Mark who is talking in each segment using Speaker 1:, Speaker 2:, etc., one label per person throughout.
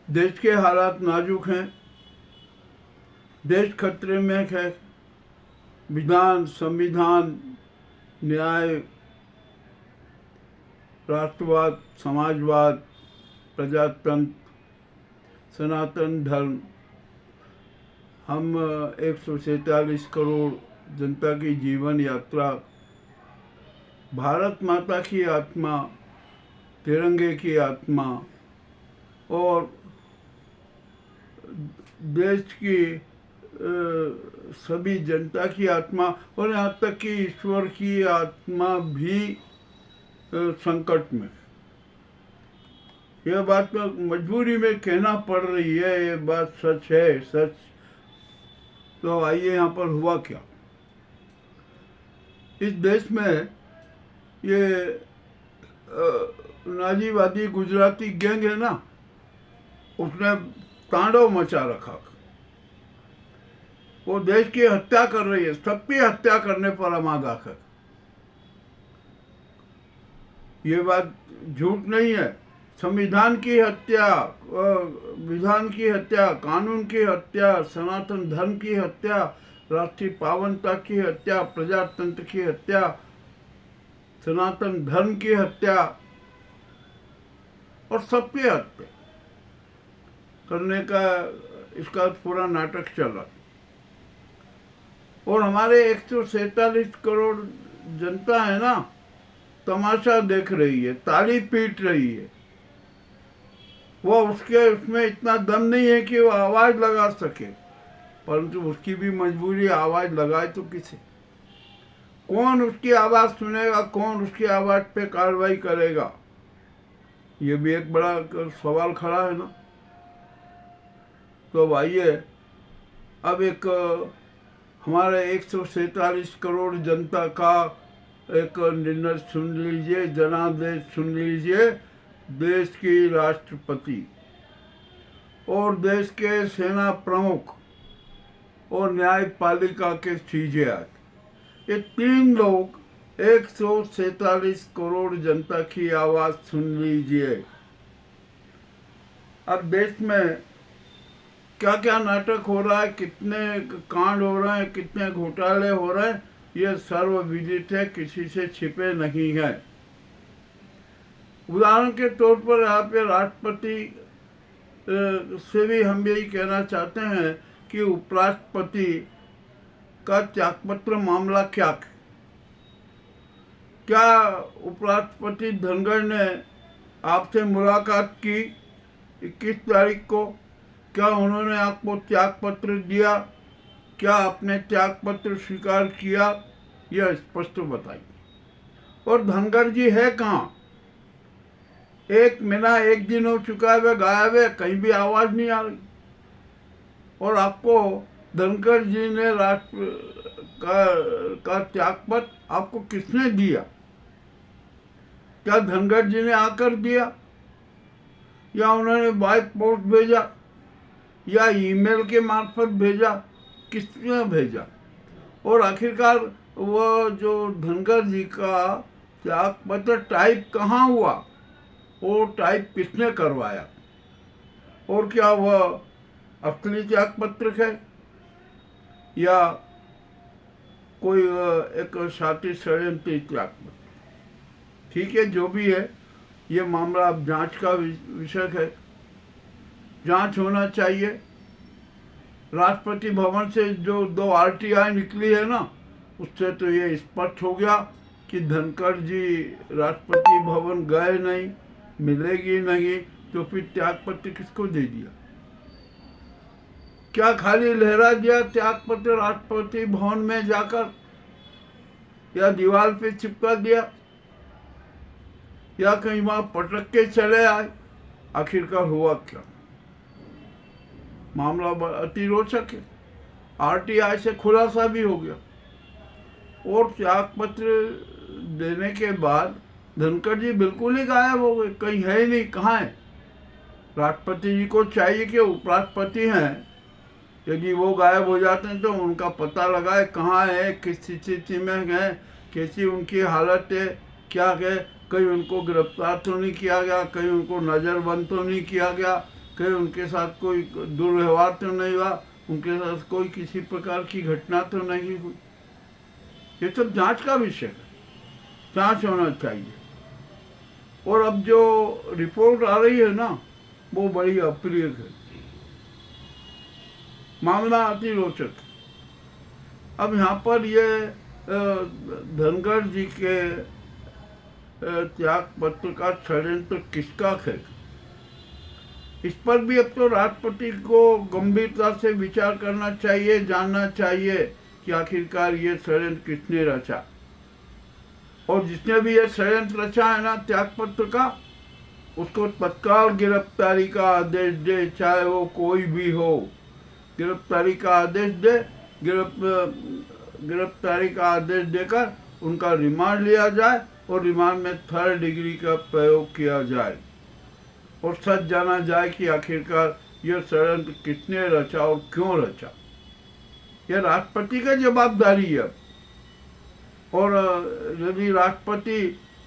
Speaker 1: देश के हालात नाजुक हैं, देश खतरे में है। विधान, संविधान, न्याय, राष्ट्रवाद, समाजवाद, प्रजातंत्र, सनातन धर्म, हम 147 करोड़ जनता की जीवन यात्रा, भारत माता की आत्मा, तिरंगे की आत्मा और देश की सभी जनता की आत्मा और यहाँ तक कि ईश्वर की आत्मा भी संकट में। यह बात तो मजबूरी में कहना पड़ रही है, ये बात सच है, सच। तो आइए यहाँ पर हुआ क्या। इस देश में ये नाजीवादी गुजराती गैंग है ना, उसने तांडव मचा रखा। वो देश की हत्या कर रही है, सबकी हत्या करने पर आमादा है। ये बात झूठ नहीं है। संविधान की हत्या, विधान की हत्या, कानून की हत्या, सनातन धर्म की हत्या, राष्ट्रीय पावनता की हत्या, प्रजातंत्र की हत्या, सनातन धर्म की हत्या और सबकी हत्या करने का इसका पूरा नाटक चला। और हमारे 147 करोड़ जनता है ना, तमाशा देख रही है, ताली पीट रही है। वो उसमें इतना दम नहीं है कि वो आवाज लगा सके, परंतु उसकी भी मजबूरी, आवाज लगाए तो किसे? कौन उसकी आवाज सुनेगा, कौन उसकी आवाज पे कार्रवाई करेगा? ये भी एक बड़ा सवाल खड़ा है ना। तो आइए अब एक हमारे 147 करोड़ जनता का एक निर्णय सुन लीजिए, जनादेश सुन लीजिए। देश की राष्ट्रपति और देश के सेना प्रमुख और न्यायपालिका के सीजेआई, ये तीन लोग 147 करोड़ जनता की आवाज सुन लीजिए। अब देश में क्या क्या नाटक हो रहा है, कितने कांड हो रहे हैं, कितने घोटाले हो रहे हैं, ये सर्वविदित है, किसी से छिपे नहीं है। उदाहरण के तौर पर यहाँ पे राष्ट्रपति से भी हम यही कहना चाहते हैं कि उपराष्ट्रपति का त्यागपत्र मामला क्या उपराष्ट्रपति धनखड़ ने आपसे मुलाकात की 21 तारीख को? क्या उन्होंने आपको त्यागपत्र दिया? क्या आपने त्यागपत्र स्वीकार किया? यह स्पष्ट बताइए। और धनखड़ जी है कहाँ? एक महीना, एक दिन हो चुका है, वे गायब है, कहीं भी आवाज नहीं आ रही। और आपको धनखड़ जी ने राष्ट्र का त्यागपत्र आपको किसने दिया? क्या धनखड़ जी ने आकर दिया, या उन्होंने बाय पोस्ट भेजा, या ईमेल के मार्फत भेजा? किसने भेजा? और आखिरकार वो जो धनखड़ जी का त्यागपत्र टाइप कहाँ हुआ, वो टाइप किसने करवाया? और क्या वह असली त्यागपत्र है या कोई एक साथी षड्यंत्री त्यागपत्र? ठीक है, जो भी है, ये मामला अब जांच का विषय है। जांच होना चाहिए। राष्ट्रपति भवन से जो 2 RTI निकली है ना, उससे तो ये स्पष्ट हो गया कि धनखड़ जी राष्ट्रपति भवन गए नहीं, मिलेगी नहीं, तो फिर त्यागपत्र किसको दे दिया? क्या खाली लहरा दिया त्यागपत्र राष्ट्रपति भवन में जाकर, या दीवार पे चिपका दिया, या कहीं वहां पटक के चले आए? आखिरकार हुआ क्या? मामला अति रोचक है। RTI से खुलासा भी हो गया। और त्यागपत्र देने के बाद धनखड़ जी बिल्कुल ही गायब हो गए, कहीं है ही नहीं। कहाँ है? राष्ट्रपति जी को चाहिए कि उपराष्ट्रपति हैं, यदि वो गायब हो जाते हैं तो उनका पता लगाए, कहाँ है, किस स्थिति में है, कैसी उनकी हालत है, क्या है। कहीं उनको गिरफ्तार तो नहीं किया गया, कहीं उनको नज़रबंद तो नहीं किया गया, कि उनके साथ कोई दुर्व्यवहार तो नहीं हुआ, उनके साथ कोई किसी प्रकार की घटना तो नहीं हुई। ये सब जांच का विषय है, जांच होना चाहिए। और अब जो रिपोर्ट आ रही है ना, वो बड़ी अप्रिय है, मामला अति रोचक है। अब यहाँ पर ये धनखड़ जी के त्याग पत्र का षड्यंत्र किसका है, इस पर भी अब तो राष्ट्रपति को गंभीरता से विचार करना चाहिए, जानना चाहिए कि आखिरकार ये षड्यंत्र किसने रचा। और जिसने भी ये षड्यंत्र रचा है ना त्यागपत्र का, उसको तत्काल गिरफ्तारी का आदेश दे, चाहे वो कोई भी हो, गिरफ्तारी का आदेश दे। गिरफ्तारी का आदेश देकर उनका रिमांड लिया जाए और रिमांड में 3rd डिग्री का प्रयोग किया जाए और सच जाना जाए कि आखिरकार यह षड्यंत्र किसने रचा और क्यों रचा। यह राष्ट्रपति का जवाबदारी है। और यदि राष्ट्रपति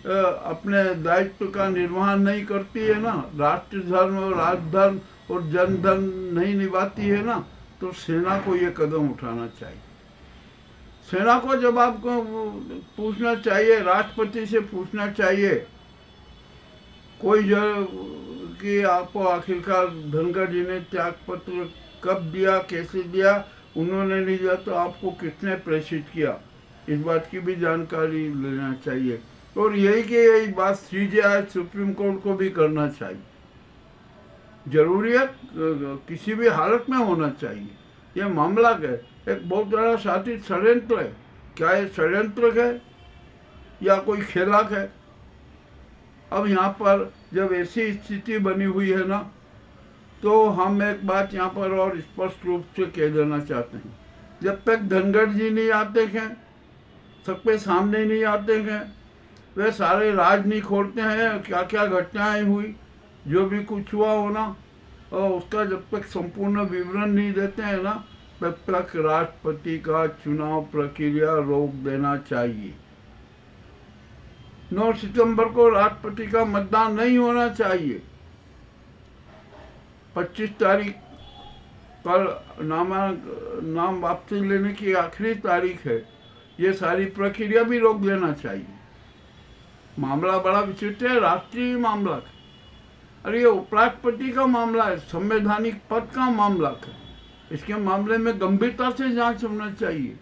Speaker 1: अपने दायित्व का निर्वहन नहीं करती है ना, राष्ट्र धर्म और राजधर्म और जनधर्म नहीं निभाती है ना, तो सेना को ये कदम उठाना चाहिए। सेना को जवाब को पूछना चाहिए, राष्ट्रपति से पूछना चाहिए कोई कि आपको आखिरकार धनखड़ जी ने त्यागपत्र कब दिया, कैसे दिया, उन्होंने नहीं दिया तो आपको किसने प्रेषित किया, इस बात की भी जानकारी लेना चाहिए। और यही बात CJI सुप्रीम कोर्ट को भी करना चाहिए। जरूरी है, किसी भी हालत में होना चाहिए। यह मामला है, एक बहुत बड़ा शातिर षड्यंत्र है। क्या ये षड्यंत्र है या कोई खेलाक है? अब यहाँ पर जब ऐसी स्थिति बनी हुई है ना, तो हम एक बात यहाँ पर और स्पष्ट रूप से कह देना चाहते हैं। जब तक धनखड़ जी नहीं आते हैं, सबके सामने नहीं आते हैं, वे सारे राज नहीं खोलते हैं, क्या क्या घटनाएं हुई, जो भी कुछ हुआ होना, और उसका जब तक संपूर्ण विवरण नहीं देते हैं ना, तब तक राष्ट्रपति का चुनाव प्रक्रिया रोक देना चाहिए। 9 सितंबर को राष्ट्रपति का मतदान नहीं होना चाहिए। 25 तारीख कल नाम वापसी लेने की आखिरी तारीख है। ये सारी प्रक्रिया भी रोक देना चाहिए। मामला बड़ा विचित्र है, राष्ट्रीय मामला है। अरे ये उपराष्ट्रपति का मामला है, संवैधानिक पद का मामला है। इसके मामले में गंभीरता से जांच होना चाहिए।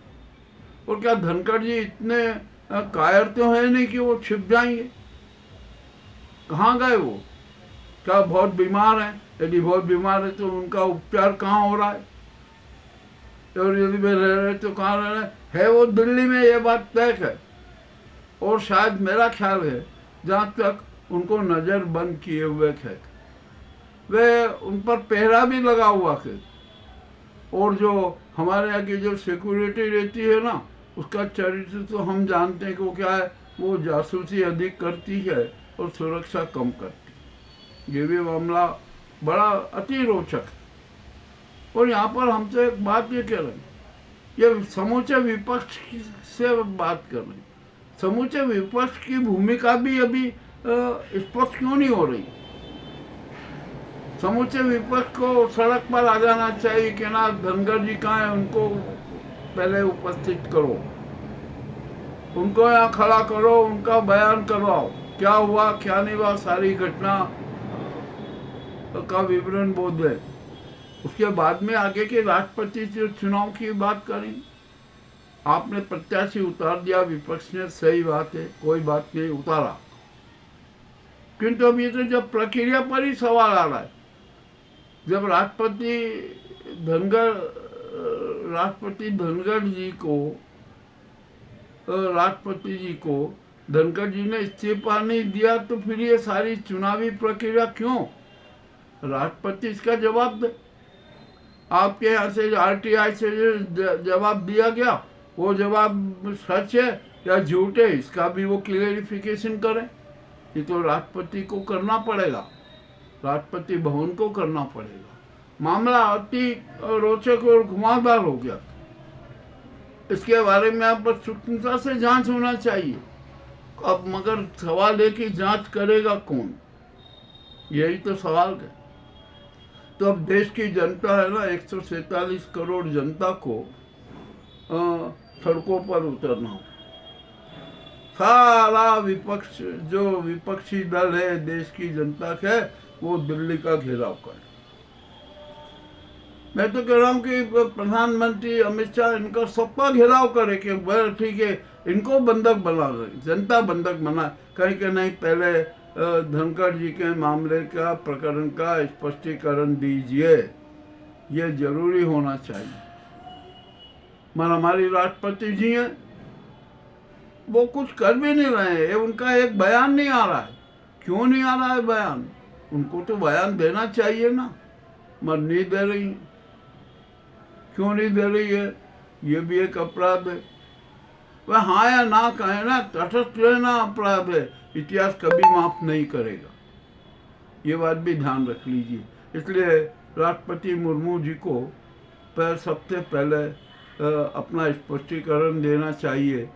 Speaker 1: और क्या धनखड़ जी इतने कायर तो है नहीं कि वो छिप जाएंगे? कहाँ गए वो? क्या बहुत बीमार हैं? यदि बहुत बीमार है तो उनका उपचार कहाँ हो रहा है? और यदि वे रह रहे तो कहाँ रह रहे है? वो दिल्ली में, ये बात तय है। और शायद मेरा ख्याल है जहाँ तक उनको नज़र बंद किए हुए है, वे उन पर पहरा भी लगा हुआ है। और जो हमारे यहाँ की जो सिक्योरिटी रहती है ना, उसका चरित्र तो हम जानते हैं कि वो क्या है, वो जासूसी अधिक करती है और सुरक्षा कम करती है। ये भी मामला बड़ा अति रोचक है। और यहाँ पर हमसे एक बात ये कह रहे हैं, ये समूचे विपक्ष से बात कर रहे हैं। समूचे विपक्ष की भूमिका भी अभी स्पष्ट क्यों नहीं हो रही? समूचे विपक्ष को सड़क पर आ जाना चाहिए कि ना, धनखड़ जी कहाँ है, उनको पहले उपस्थित करो, उनको यहाँ खड़ा करो, उनका बयान करवाओ, क्या हुआ क्या नहीं हुआ, सारी घटना का विवरण बोल दे। उसके बाद में आगे के राष्ट्रपति से चुनाव की बात करें। आपने प्रत्याशी उतार दिया, विपक्ष ने, सही बात है, कोई बात नहीं, उतारा। किंतु अब ये तो जब प्रक्रिया पर ही सवाल आ रहा है, जब राष्ट्रपति धनखड़ जी को धनखड़ जी ने इस्तीफा नहीं दिया, तो फिर ये सारी चुनावी प्रक्रिया क्यों? राष्ट्रपति इसका जवाब दे। आपके यहाँ से RTI से जवाब दिया गया, वो जवाब सच है या झूठ है, इसका भी वो क्लियरिफिकेशन करें। ये तो राष्ट्रपति को करना पड़ेगा, राष्ट्रपति भवन को करना पड़ेगा। मामला अति रोचक और घुमावदार हो गया। इसके बारे में आप सूक्ष्मता से जांच होना चाहिए। अब मगर सवाल है कि जांच करेगा कौन? यही तो सवाल है। तो अब देश की जनता है ना, 147 करोड़ जनता को सड़कों पर उतरना हो। सारा विपक्ष, जो विपक्षी दल है देश की जनता के, वो दिल्ली का घेराव करे। मैं तो कह रहा हूँ कि प्रधानमंत्री अमित शाह इनका सबका घेराव करे कि वह ठीक है, इनको बंधक बना दे, जनता बंधक बना, कहीं के नहीं पहले धनखड़ जी के मामले का, प्रकरण का स्पष्टीकरण दीजिए, ये जरूरी होना चाहिए। मगर हमारी राष्ट्रपति जी हैं, वो कुछ कर भी नहीं रहे हैं, उनका एक बयान नहीं आ रहा है। क्यों नहीं आ रहा है बयान? उनको तो बयान देना चाहिए ना, मगर नहीं दे रही है। क्यों नहीं दे रही है? ये भी एक अपराध है। वह हाँ या ना कहे ना, तटस्थ रहना अपराध है, इतिहास कभी माफ नहीं करेगा, ये बात भी ध्यान रख लीजिए। इसलिए राष्ट्रपति मुर्मू जी को सबसे पहले अपना स्पष्टीकरण देना चाहिए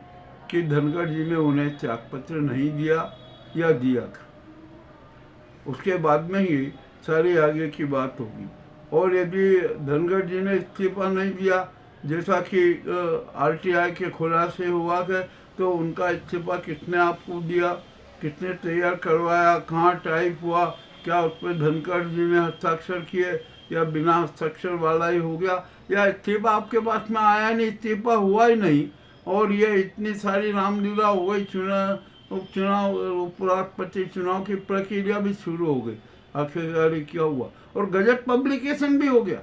Speaker 1: कि धनखड़ जी ने उन्हें त्यागपत्र नहीं दिया या दिया था। उसके बाद में ही सारी आगे की बात होगी। और यदि धनखड़ जी ने इस्तीफा नहीं दिया, जैसा कि आरटीआई के खुलासे हुआ है, तो उनका इस्तीफा किसने आपको दिया, किसने तैयार करवाया, कहाँ टाइप हुआ, क्या उस पर धनखड़ जी ने हस्ताक्षर किए या बिना हस्ताक्षर वाला ही हो गया, या इस्तीफा आपके पास में आया नहीं, इस्तीफा हुआ ही नहीं, और ये इतनी सारी रामलीला हो गई, उपचुनाव, उपराष्ट्रपति चुनाव की प्रक्रिया भी शुरू हो गई, आखिरकार क्या हुआ, और गजट पब्लिकेशन भी हो गया।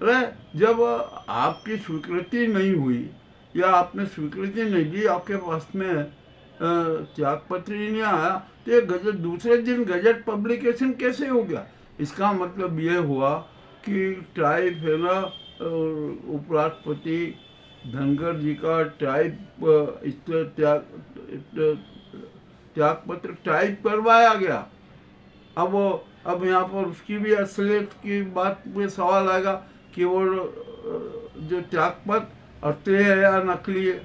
Speaker 1: अरे जब आपकी स्वीकृति नहीं हुई या आपने स्वीकृति नहीं दी, आपके पास में त्यागपत्र ही नहीं आया, तो ये गजट दूसरे दिन गजट पब्लिकेशन कैसे हो गया? इसका मतलब ये हुआ कि टाइप है ना, उपराष्ट्रपति धनखड़ जी का टाइप त्यागपत्र टाइप करवाया गया। अब यहाँ पर उसकी भी असलियत की बात में सवाल आएगा कि वो जो त्यागपत्र असली है या नकली है,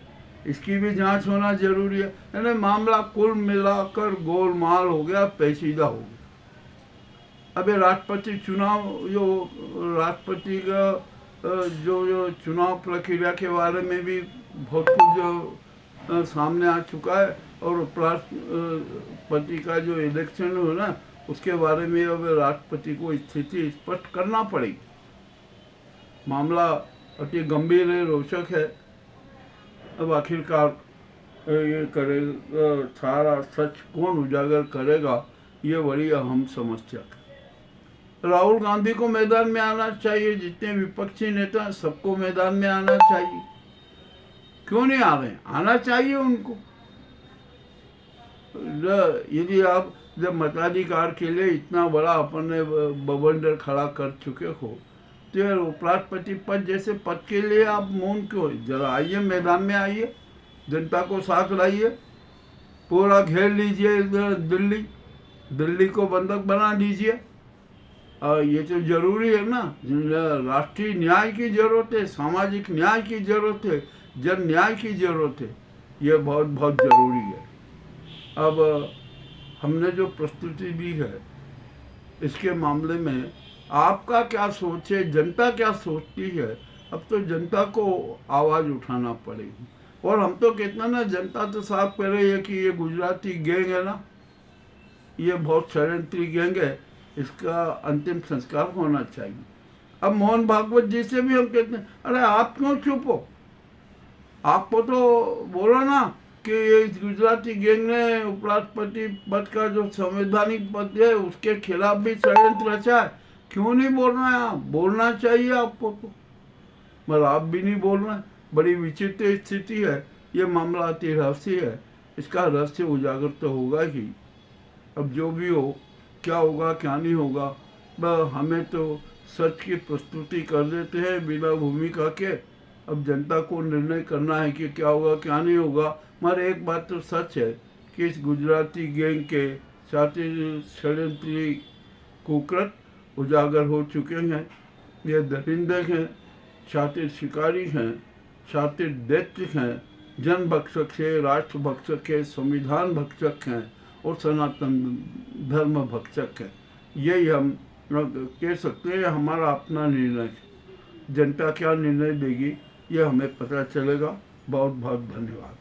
Speaker 1: इसकी भी जांच होना जरूरी है। यानी मामला कुल मिलाकर गोलमाल हो गया, पेचीदा हो गया। अबे राष्ट्रपति चुनाव, जो राष्ट्रपति का जो चुनाव प्रक्रिया के बारे में भी बहुत कुछ जो सामने आ चुका है, और उपराष्ट्रपति का जो इलेक्शन हो ना, उसके बारे में अब राष्ट्रपति को स्थिति स्पष्ट करना पड़ेगी। मामला अति गंभीर है, रोचक है। अब आखिरकार ये करेगा, सारा सच कौन उजागर करेगा, ये बड़ी अहम समस्या है। राहुल गांधी को मैदान में आना चाहिए, जितने विपक्षी नेता हैं सबको मैदान में आना चाहिए। क्यों नहीं आ रहे? आना चाहिए उनको। यदि आप जब मताधिकार के लिए इतना बड़ा अपने बवंडर खड़ा कर चुके हो, तो उपराष्ट्रपति पद जैसे पद के लिए आप मौन क्यों? जरा आइए, मैदान में आइए, जनता को साथ लाइए, पूरा घेर लीजिए दिल्ली को बंधक बना दीजिए। ये तो जरूरी है ना, राष्ट्रीय न्याय की जरूरत है, सामाजिक न्याय की जरूरत है, जन न्याय की जरूरत है, ये बहुत बहुत जरूरी है। अब हमने जो प्रस्तुति दी है, इसके मामले में आपका क्या सोच है, जनता क्या सोचती है? अब तो जनता को आवाज़ उठाना पड़ेगी। और हम तो कहते हैं ना, जनता तो साफ कह रही है कि ये गुजराती गैंग है ना, ये बहुत षड्यंत्री गैंग है, इसका अंतिम संस्कार होना चाहिए। अब मोहन भागवत जी से भी हम कहते हैं, अरे आप क्यों चुप हो? आपको तो बोलो ना कि ये गुजराती गैंग ने उपराष्ट्रपति पद का जो संवैधानिक पद है, उसके खिलाफ भी षड्यंत्र रचा है। क्यों नहीं बोल रहे हैं आप? बोलना चाहिए आपको तो, मगर आप भी नहीं बोल रहे हैं। बड़ी विचित्र स्थिति है। ये मामला अति रहस्य है, इसका रहस्य उजागर तो होगा ही। अब जो भी हो, क्या होगा क्या नहीं होगा, हमें तो सच की प्रस्तुति कर देते हैं बिना भूमिका के। अब जनता को निर्णय करना है कि क्या होगा क्या नहीं होगा। मगर एक बात तो सच है कि इस गुजराती गैंग के शातिर षड्यंत्री कुकृत उजागर हो चुके हैं। ये दरिंदे हैं, शातिर शिकारी हैं, शातिर दैत्य हैं, जन भक्षक है, राष्ट्र भक्षक है, संविधान भक्षक हैं और सनातन धर्म भक्षक हैं। यही हम कह सकते हैं हमारा अपना निर्णय है। जनता क्या निर्णय देगी ये हमें पता चलेगा। बहुत बहुत धन्यवाद।